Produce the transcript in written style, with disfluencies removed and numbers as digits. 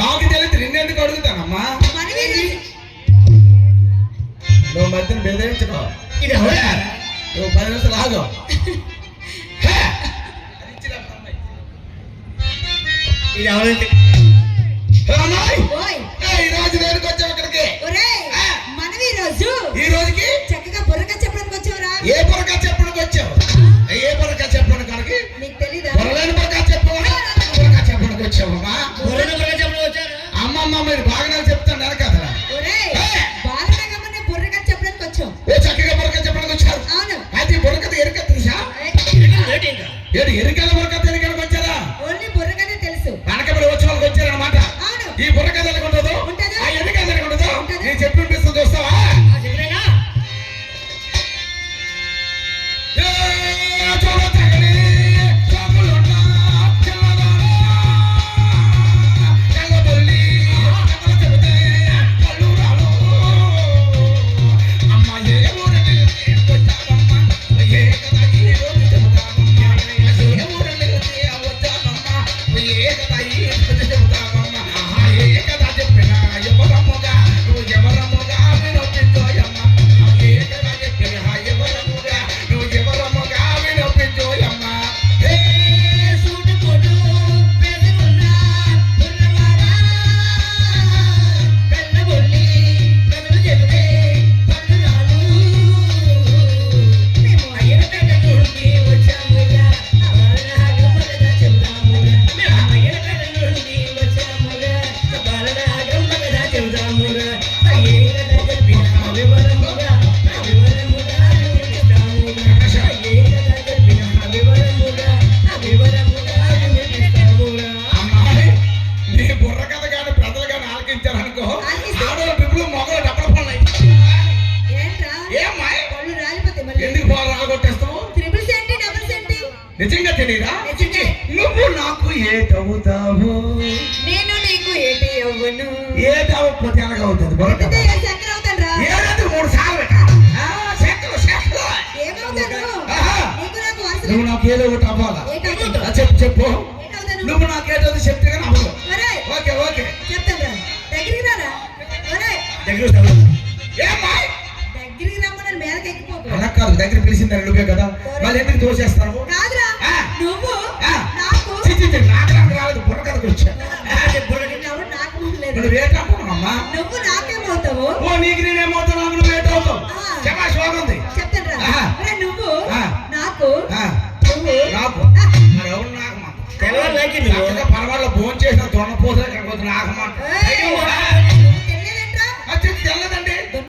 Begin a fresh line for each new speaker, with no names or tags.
నాకు తెలియదు నిన్నెందుకు అడుగుతానమ్మా నువ్వు మధ్యన బెదిరించుకో
ఇది
నువ్వు 10 నిమిషాలు ఆగు
ఇది ఎవరైతే
ఈ రోజు నేరుకు వచ్చావు ఇక్కడికి ఈ రోజుకి
చక్కగా బుర్రగా చెప్పడానికి వచ్చావురా.
ఏ బుర్రగా చెప్పడానికి వచ్చావు ఏ బుర్రగా చెప్పడానికి కనుక
నీకు తెలీదా
బుర్రలేని బుర్రగా చెప్పవా బుర్రగా చెప్పడానికి వచ్చావమ్మా అమ్మమ్మ మీరు బాగానే చెప్తాను కదా
బాలనగమనే బుర్రగా చెప్పడానికి వచ్చావు.
చక్కగా బుర్రగా చెప్పడానికి వచ్చారు
అవును
అది బుర్రకథ ఎరుక తెలుసా ఏడు ఎరుకల బుర్రకథ ఎరుకలకు వచ్చారా
ఓన్లీ బుర్రగానే తెలుసు.
కనకబడి వచ్చేవాళ్ళకి వచ్చారనమాట
అవును
ఈ బుర్రకథ ఎలాగుంటుందో
ఉంటుందా?
ఆ ఎరుక ఎలాగుంటుందో నేను చెప్పి వినిపిస్తుంది చూస్తావా నిజంగా తెలియదా నువ్వు నాకు ఏటవుతావు
నేను నీకు ఏటి అవ్వను.
ఏటవకపోతే ఎలాగ అవుతుంది
చక్కెర అవుతాను.
3 సార్లు నువ్వు నాకు ఏదో ఒకటి అవ్వాలా చెప్పు నువ్వు నాకు ఏదో చెప్తే కానీ అవ్వదు. ఓకే ఓకే
చెప్తాను దగ్గరికి రారా
దగ్గరికి
రమ్మని మేరకు ఎక్కిపోకు.
అలా కాదు దగ్గర పిలిచిందని నువ్వే కదా వాళ్ళు ఎందుకు తోసేస్తావు
కాదురా నువ్వు
నాకు రాలేదు బుర్ర కథకు వచ్చా నువ్వు వేటమ్మా
నువ్వు నాకేమవుతావు
ఓ నీకు నేనేమవుతావు నాకు నువ్వు వేటవుతావు శబాష్ బాగుంది
చెప్తాను నువ్వు నాకు
నాకు మరి ఎవరు నాకు పర్వాలేదు ఫోన్ చేసిన దొంగ పోతే నాకు మాట